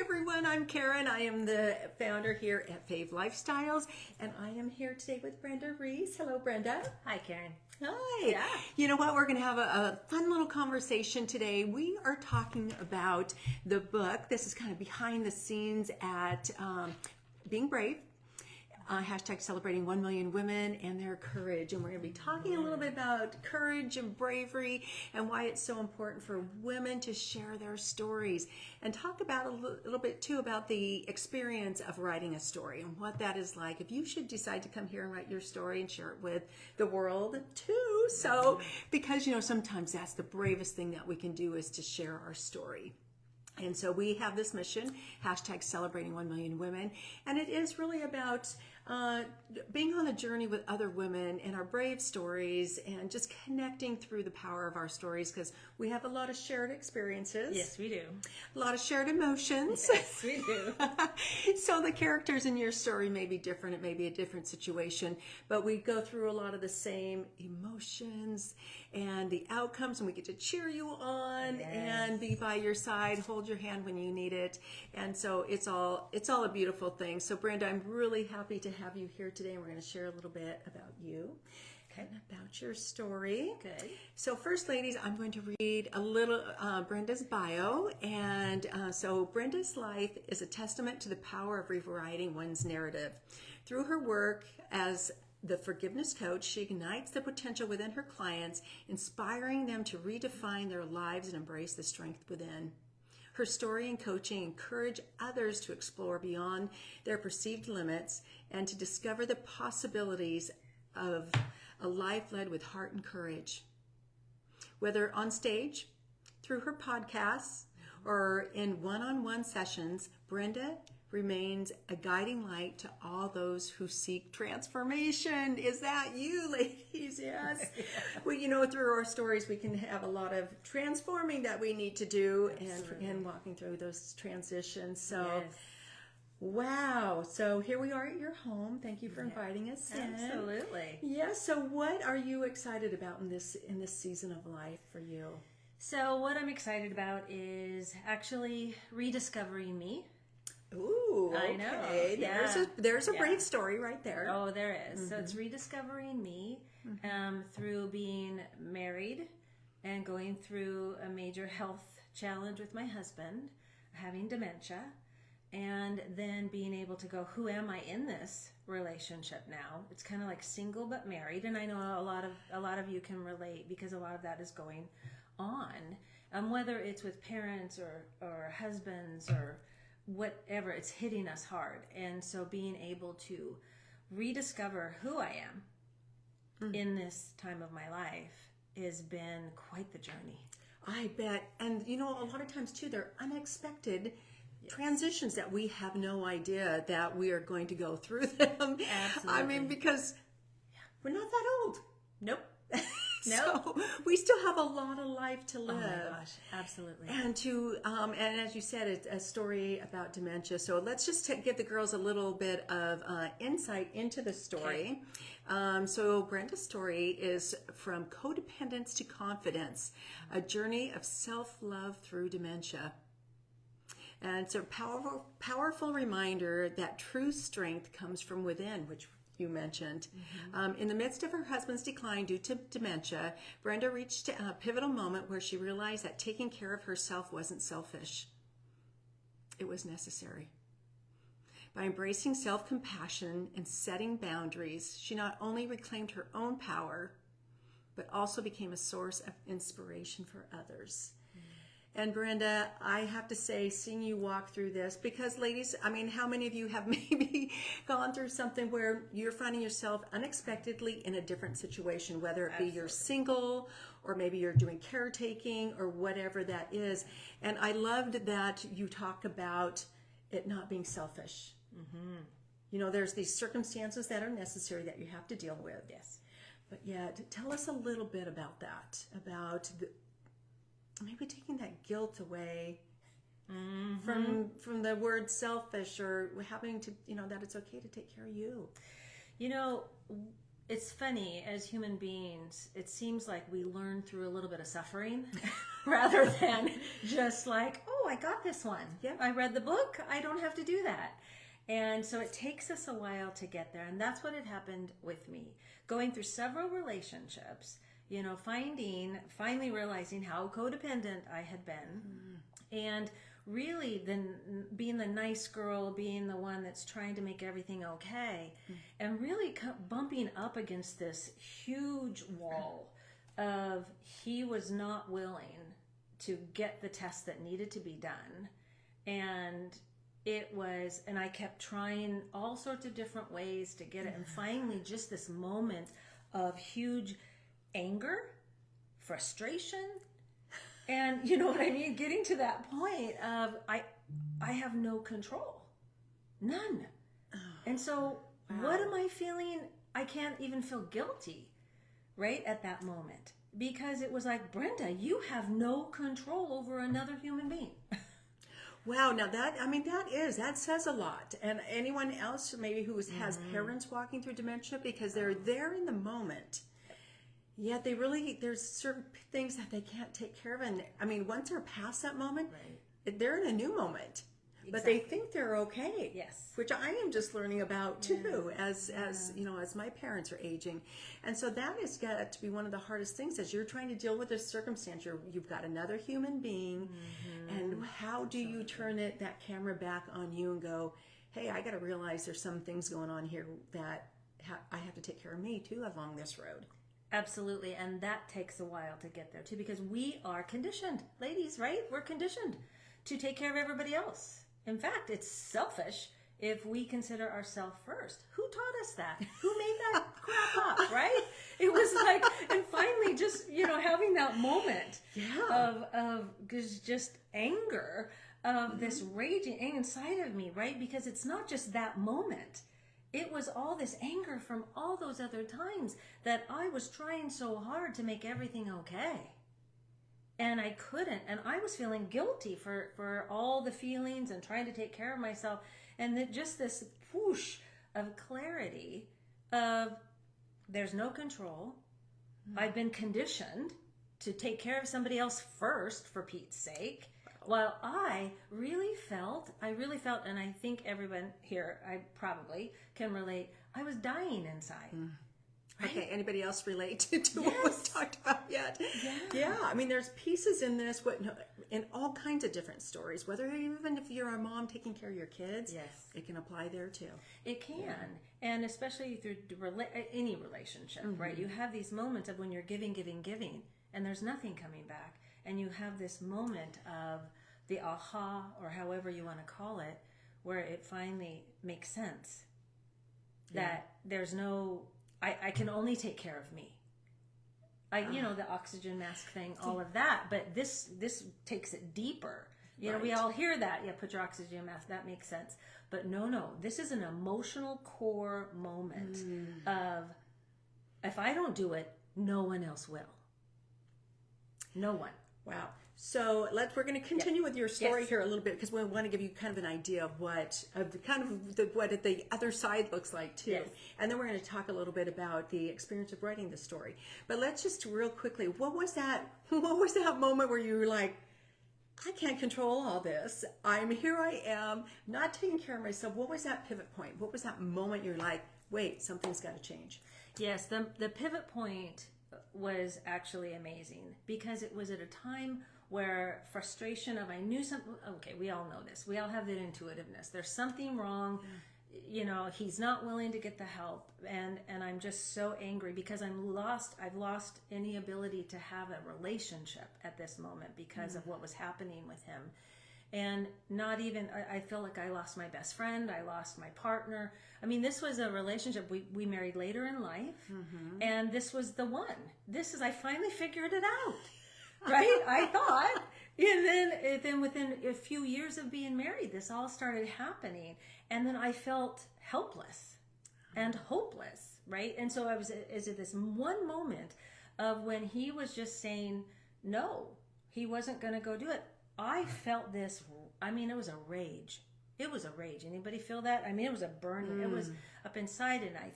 everyone, I'm Karen. I am the founder here at Fave Lifestyles, and I am here today with Brenda Reiss. Hello, Brenda. Hi, Karen. Hi. Yeah. You know what? We're going to have a fun little conversation today. We are talking about the book. This is kind of behind the scenes at Being Brave. Hashtag celebrating 1 million women and their courage. And we're going to be talking a little bit about courage and bravery and why it's so important for women to share their stories, and talk about a little bit too about the experience of writing a story and what that is like if you should decide to come here and write your story and share it with the world too. So, because sometimes that's the bravest thing that we can do, is to share our story. And so we have this mission, hashtag celebrating 1 million women. And it is really about being on a journey with other women and our brave stories, and just connecting through the power of our stories, because we have a lot of shared experiences. Yes, we do. A lot of shared emotions. Yes, we do. So the characters in your story may be different. It may be a different situation, but we go through a lot of the same emotions and the outcomes, and we get to cheer you on and be by your side, hold your hand when you need it. And so it's all a beautiful thing. So Brenda, I'm really happy to have you here today, and we're going to share a little bit about you and about your story. Good. So first, ladies, I'm going to read a little Brenda's bio. And so Brenda's life is a testament to the power of rewriting one's narrative. Through her work as the forgiveness coach, she ignites the potential within her clients, inspiring them to redefine their lives and embrace the strength within. Her story and coaching encourage others to explore beyond their perceived limits and to discover the possibilities of a life led with heart and courage. Whether on stage, through her podcasts, or in one-on-one sessions, Brenda remains a guiding light to all those who seek transformation. Is that you, ladies? Yes. Well, through our stories, we can have a lot of transforming that we need to do, and walking through those transitions. So, wow. So here we are at your home. Thank you for inviting us in. Absolutely. Yes. So what are you excited about in this season of life for you? So what I'm excited about is actually rediscovering me. Ooh, I know. Okay. There's a brave story right there. Oh, there is. So it's rediscovering me through being married and going through a major health challenge with my husband, having dementia, and then being able to go, who am I in this relationship now? It's kind of like single but married, and I know a lot of you can relate, because a lot of that is going on, whether it's with parents or husbands or whatever, it's hitting us hard. And so being able to rediscover who I am in this time of my life has been quite the journey. I bet. And a lot of times too, they're unexpected transitions that we have no idea that we are going to go through them. Absolutely. I mean, because we're not that old. Nope. So we still have a lot of life to live. Oh my gosh, absolutely. And as you said, it's a story about dementia. So let's just give the girls a little bit of insight into the story. Okay. So Brenda's story is From Codependence to Confidence, a journey of self-love through dementia. And it's a powerful reminder that true strength comes from within, which you mentioned. In the midst of her husband's decline due to dementia, Brenda reached a pivotal moment where she realized that taking care of herself wasn't selfish. It was necessary. By embracing self-compassion and setting boundaries, she not only reclaimed her own power, but also became a source of inspiration for others. And Brenda, I have to say, seeing you walk through this, because ladies, I mean, how many of you have maybe gone through something where you're finding yourself unexpectedly in a different situation, whether it be you're single, or maybe you're doing caretaking, or whatever that is. And I loved that you talk about it not being selfish. There's these circumstances that are necessary that you have to deal with. Yes. But yet, tell us a little bit about that, about maybe taking that guilt away from the word selfish, or having to, that it's okay to take care of you. it's funny, as human beings, it seems like we learn through a little bit of suffering rather than just like, oh, I got this one. Yeah. I read the book. I don't have to do that. And so it takes us a while to get there. And that's what had happened with me. Going through several relationships, you know, finally realizing how codependent I had been. And really then being the nice girl, being the one that's trying to make everything okay, and really bumping up against this huge wall of he was not willing to get the test that needed to be done. And and I kept trying all sorts of different ways to get it. And finally, just this moment of huge anger, frustration, and you know what I mean? Getting to that point of I have no control. None. And so what am I feeling? I can't even feel guilty right at that moment. Because it was like, Brenda, you have no control over another human being. Wow, now that says a lot. And anyone else maybe who has parents walking through dementia, because they're there in the moment, yet there's certain things that they can't take care of. And I mean, once they're past that moment, they're in a new moment. But they think they're okay. Yes. Which I am just learning about too, as you know, as my parents are aging. And so that has got to be one of the hardest things as you're trying to deal with this circumstance. You've got another human being, and how do you turn that camera back on you and go, hey, I got to realize there's some things going on here that I have to take care of me too along this road. Absolutely. And that takes a while to get there too, because we are conditioned, ladies, right? We're conditioned to take care of everybody else. In fact, it's selfish if we consider ourselves first. Who taught us that? Who made that crap up, right? It was like, and finally just, you know, having that moment of just anger, of this raging inside of me, right? Because it's not just that moment. It was all this anger from all those other times that I was trying so hard to make everything okay. And I couldn't, and I was feeling guilty for all the feelings and trying to take care of myself. And just this whoosh of clarity of there's no control. I've been conditioned to take care of somebody else first, for Pete's sake. While I really felt, and I think everyone here, I probably can relate, I was dying inside. Right? Okay, anybody else relate to what we've talked about yet? Yeah, I mean, there's pieces in this, in all kinds of different stories, whether even if you're a mom taking care of your kids, it can apply there too. It can, and especially through any relationship, right? You have these moments of when you're giving, and there's nothing coming back, and you have this moment of the aha, or however you want to call it, where it finally makes sense that there's no... I can only take care of me. You know, the oxygen mask thing, all of that, but this takes it deeper. You know, we all hear that. Yeah, put your oxygen mask. That makes sense. But no, this is an emotional core moment of, if I don't do it, no one else will. No one. Wow. So we're going to continue with your story here a little bit, because we want to give you kind of an idea of what the other side looks like too. Yes. And then we're going to talk a little bit about the experience of writing the story. But let's just real quickly, what was that moment where you were like, I can't control all this. Here I am, not taking care of myself. What was that pivot point? What was that moment you're like, wait, something's got to change? Yes, the pivot point was actually amazing, because it was at a time where frustration of I knew something. Okay, we all know this. We all have that intuitiveness. There's something wrong. You know, he's not willing to get the help, and I'm just so angry because I've lost any ability to have a relationship at this moment because of what was happening with him. And not even, I feel like I lost my best friend, I lost my partner. I mean, this was a relationship, we married later in life, and this was the one. I finally figured it out, right? I thought. And then within a few years of being married, this all started happening. And then I felt helpless and hopeless, right? And so I was at this one moment of when he was just saying, no, he wasn't going to go do it. I felt this, I mean, it was a rage. It was a rage. Anybody feel that? I mean, it was a burning. It was up inside, and I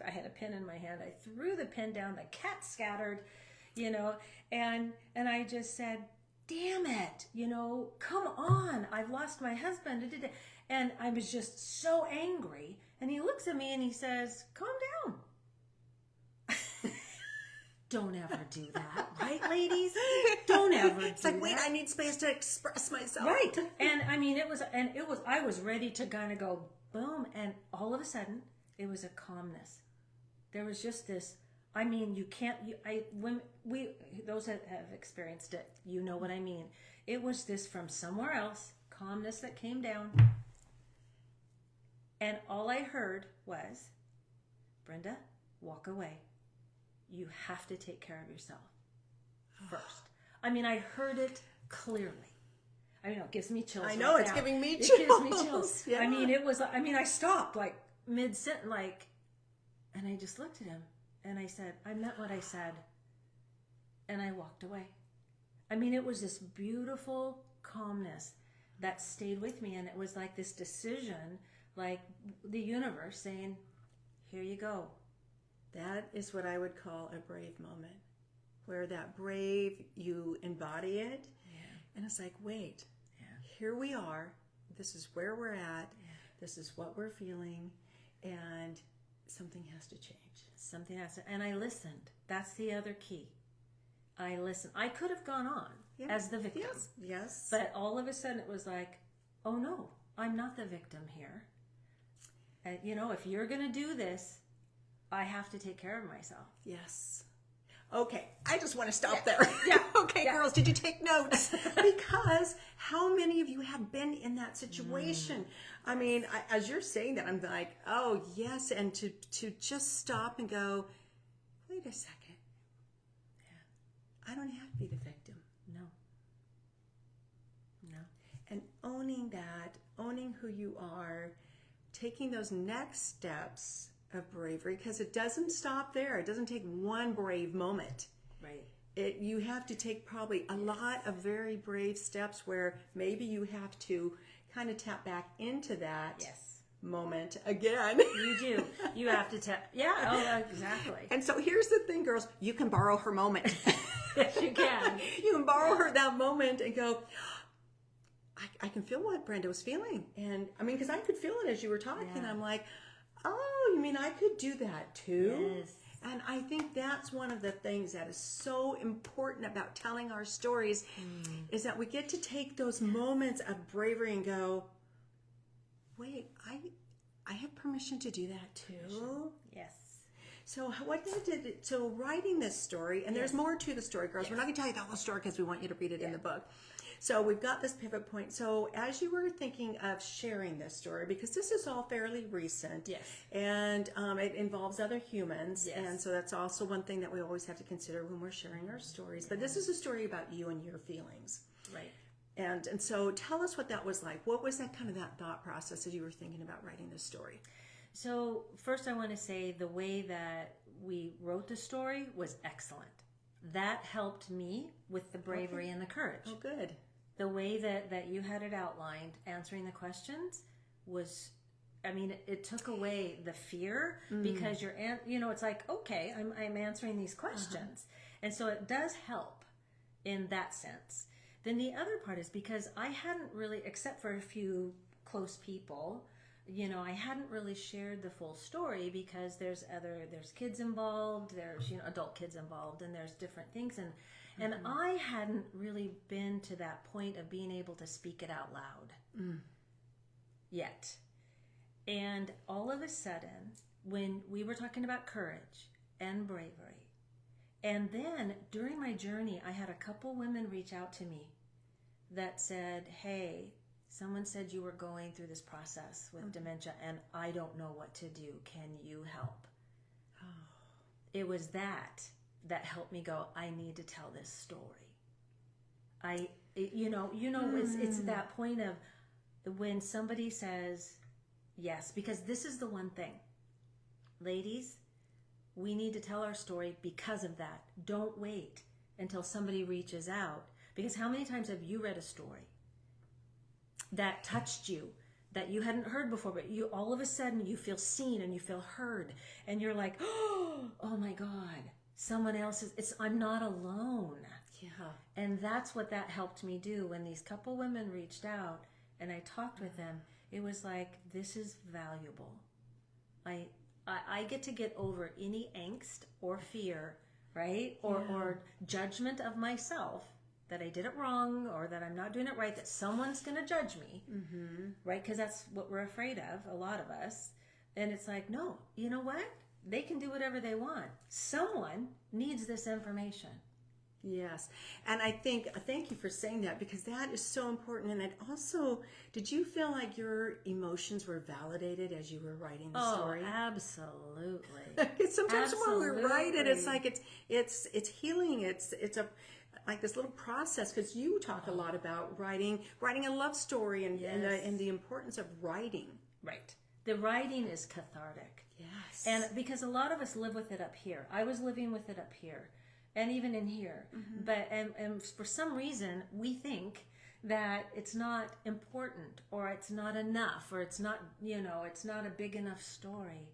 had a pen in my hand. I threw the pen down. The cat scattered, and I just said, damn it, come on. I've lost my husband. And I was just so angry. And he looks at me and he says, calm down. Don't ever do that, right, ladies? Don't ever do It's like, wait, I need space to express myself. Right. And I mean, I was ready to kind of go boom. And all of a sudden, it was a calmness. There was just this, I mean, those that have experienced it, you know what I mean. It was this from somewhere else, calmness that came down. And all I heard was, Brenda, walk away. You have to take care of yourself first. I mean, I heard it clearly. I mean, it gives me chills. I know, right it's now. giving me chills. It gives me chills. Yeah. I mean, I stopped like mid-sentence, and I just looked at him and I said, I meant what I said. And I walked away. I mean, it was this beautiful calmness that stayed with me. And it was like this decision, like the universe saying, here you go. That is what I would call a brave moment, where that brave, you embody it, and it's like, wait, here we are, this is where we're at, this is what we're feeling, and something has to change. Something has to, and I listened. That's the other key. I listened. I could have gone on as the victim. Yes. But all of a sudden it was like, oh no, I'm not the victim here. And, if you're going to do this, I have to take care of myself. Yes. Okay, I just want to stop there. Okay, girls, did you take notes? Because how many of you have been in that situation? I mean, as you're saying that, I'm like, oh, yes. And to just stop and go, wait a second. I don't have to be the victim. No. And owning that, owning who you are, taking those next steps of bravery, because it doesn't stop there. It doesn't take one brave moment. Right. You have to take probably a lot of very brave steps where maybe you have to kind of tap back into that moment again. You do. You have to tap. Yeah. Oh, exactly. And so here's the thing, girls. You can borrow her moment. Yes, you can. You can borrow her that moment and go, I can feel what Brenda was feeling. And I mean, because I could feel it as you were talking. Yeah. I'm like, oh, you mean I could do that too? Yes. And I think that's one of the things that is so important about telling our stories is that we get to take those moments of bravery and go, wait, I have permission to do that too? Yes. So so writing this story, and there's more to the story, girls. We're not going to tell you the whole story because we want you to read it in the book. So we've got this pivot point. So as you were thinking of sharing this story, because this is all fairly recent, and it involves other humans, and so that's also one thing that we always have to consider when we're sharing our stories. But this is a story about you and your feelings. Right. And so tell us what that was like. What was that thought process as you were thinking about writing this story? So first I want to say the way that we wrote the story was excellent. That helped me with the bravery and the courage. Oh, good. The way that you had it outlined, answering the questions, was, I mean, it took away the fear because it's like, okay, I'm answering these questions. And so it does help in that sense. Then the other part is because I hadn't really, except for a few close people, I hadn't really shared the full story because there's kids involved, there's, adult kids involved, and there's different things. And I hadn't really been to that point of being able to speak it out loud yet. And all of a sudden, when we were talking about courage and bravery, and then during my journey, I had a couple women reach out to me that said, hey, someone said you were going through this process with dementia and I don't know what to do. Can you help? It was that helped me go, I need to tell this story. It's that point of when somebody says yes, because this is the one thing. Ladies, we need to tell our story because of that. Don't wait until somebody reaches out. Because how many times have you read a story that touched you that you hadn't heard before, but you all of a sudden you feel seen and you feel heard, and you're like, oh my God, someone else is, I'm not alone. Yeah. And that's what that helped me do. When these couple women reached out and I talked with them, it was like, this is valuable. I get to get over any angst or fear, right? Or judgment of myself, that I did it wrong or that I'm not doing it right, that someone's going to judge me, right? Because that's what we're afraid of, a lot of us. And it's like, no, you know what? They can do whatever they want. Someone needs this information. Yes. And I think, thank you for saying that, because that is so important. And it also, did you feel like your emotions were validated as you were writing the story? Oh, absolutely. Because sometimes when we write it, it's like it's healing. It's a like this little process, because you talk a lot about writing a love story and the importance of writing. Right. The writing is cathartic. Yes. And because a lot of us live with it up here. I was living with it up here. And even in here. But and for some reason we think that it's not important, or it's not enough, or it's not, it's not a big enough story.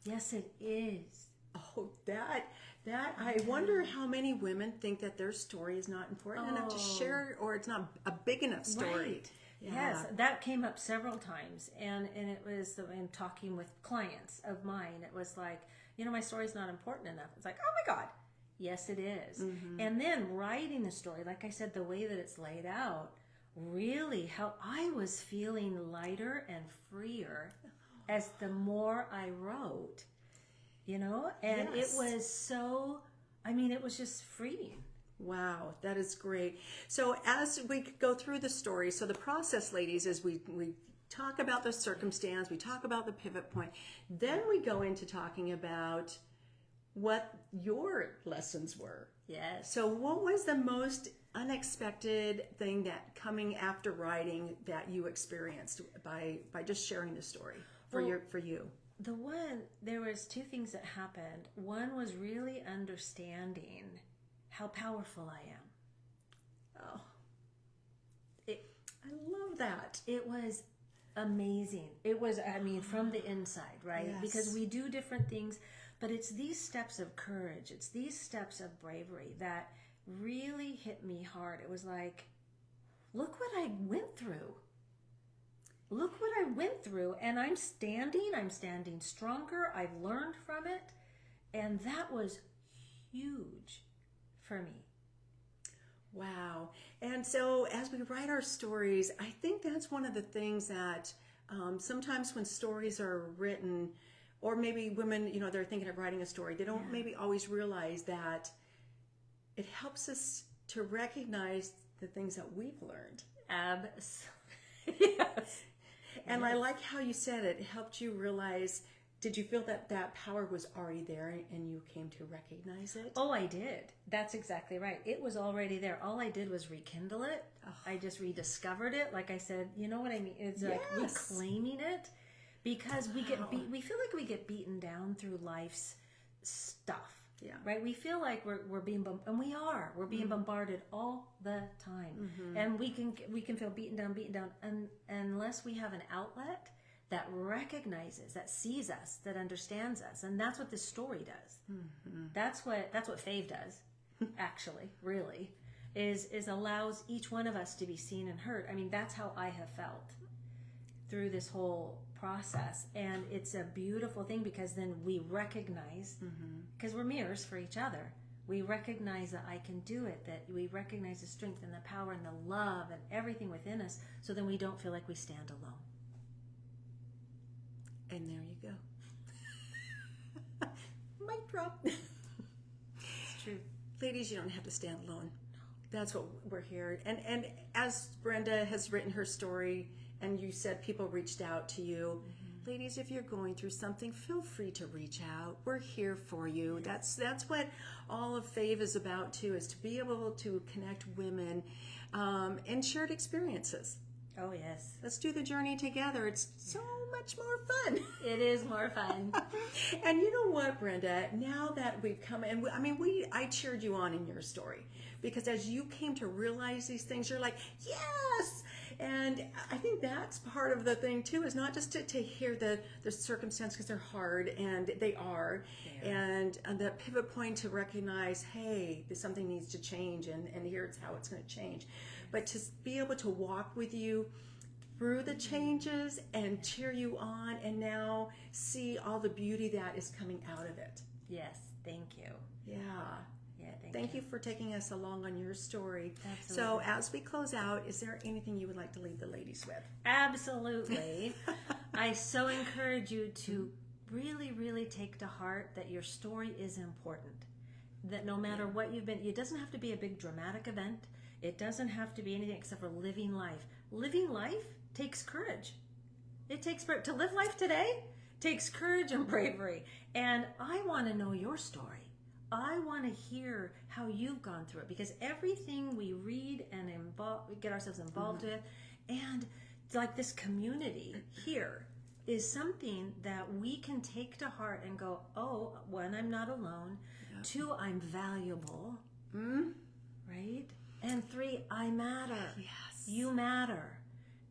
Yes, it is. Oh, that I wonder how many women think that their story is not important enough to share, or it's not a big enough story. Right. Yeah. Yes, that came up several times, and it was in talking with clients of mine. It was like, my story's not important enough. It's like, oh my God. Yes, it is. And then writing the story, like I said, the way that it's laid out, really helped. I was feeling lighter and freer as the more I wrote, and it was so, it was just freeing. Wow, that is great. So as we go through the story, so the process, ladies, is we talk about the circumstance, we talk about the pivot point, then we go into talking about what your lessons were. Yes. So what was the most unexpected thing that coming after writing that you experienced by just sharing the story for you? There was two things that happened. One was really understanding how powerful I am. Oh, I love that. It was amazing. It was, from the inside, right? Yes. Because we do different things. But it's these steps of courage, it's these steps of bravery that really hit me hard. It was like, look what I went through. Look what I went through. And I'm standing stronger. I've learned from it. And that was huge for me. Wow. And so as we write our stories, I think that's one of the things that sometimes when stories are written, or maybe women, they're thinking of writing a story, they don't maybe always realize that it helps us to recognize the things that we've learned. Absolutely. Yes. And I like how you said it helped you realize, did you feel that power was already there and you came to recognize it? Oh, I did. That's exactly right. It was already there. All I did was rekindle it. Oh. I just rediscovered it. Like I said, you know what I mean? It's like reclaiming it. Because we feel like we get beaten down through life's stuff, right? We feel like we're being and we're being bombarded all the time, and we can feel beaten down, and unless we have an outlet that recognizes, that sees us, that understands us, and that's what this story does. That's what Fave does, actually, really, is allows each one of us to be seen and heard. That's how I have felt through this whole process, and it's a beautiful thing, because then we recognize, because we're mirrors for each other, we recognize that I can do it, that we recognize the strength and the power and the love and everything within us, so then we don't feel like we stand alone. And there you go. Mic drop. It's true. Ladies, you don't have to stand alone. That's what we're here. And as Brenda has written her story, and you said people reached out to you. Ladies, if you're going through something, feel free to reach out. We're here for you. That's what all of Fave is about too, is to be able to connect women and shared experiences. Oh, yes. Let's do the journey together. It's so much more fun. It is more fun. And you know what, Brenda? Now that we've come, and I cheered you on in your story, because as you came to realize these things, you're like, yes. And I think that's part of the thing too, is not just to hear the circumstance, because they're hard, and they are. And that pivot point to recognize, hey, something needs to change, and here's how it's going to change. But to be able to walk with you through the changes and cheer you on, and now see all the beauty that is coming out of it. Yes, thank you. Yeah. Yeah, Thank you for taking us along on your story. Absolutely. So as we close out, is there anything you would like to leave the ladies with? Absolutely. I so encourage you to really, really take to heart that your story is important. That no matter what you've been, it doesn't have to be a big dramatic event. It doesn't have to be anything except for living life. Living life takes courage. It takes to live life today takes courage and bravery. And I want to know your story. I want to hear how you've gone through it, because everything we read and get ourselves involved with, and like this community here, is something that we can take to heart and go, oh, one, I'm not alone. Yep. Two, I'm valuable. Right? And three, I matter. Yes. You matter.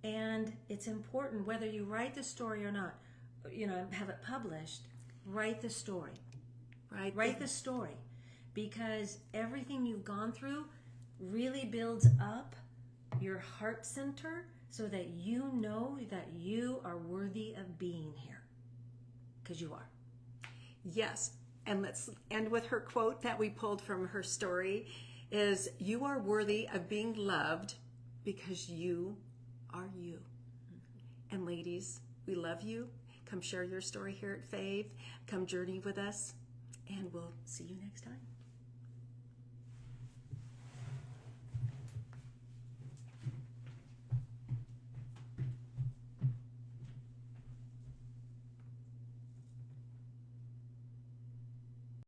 And it's important, whether you write the story or not, have it published, write the story. Write the story, because everything you've gone through really builds up your heart center, so that you know that you are worthy of being here, because you are. Yes. And let's end with her quote that we pulled from her story is, you are worthy of being loved because you are you. And ladies, we love you. Come share your story here at Fave. Come journey with us. And we'll see you next time.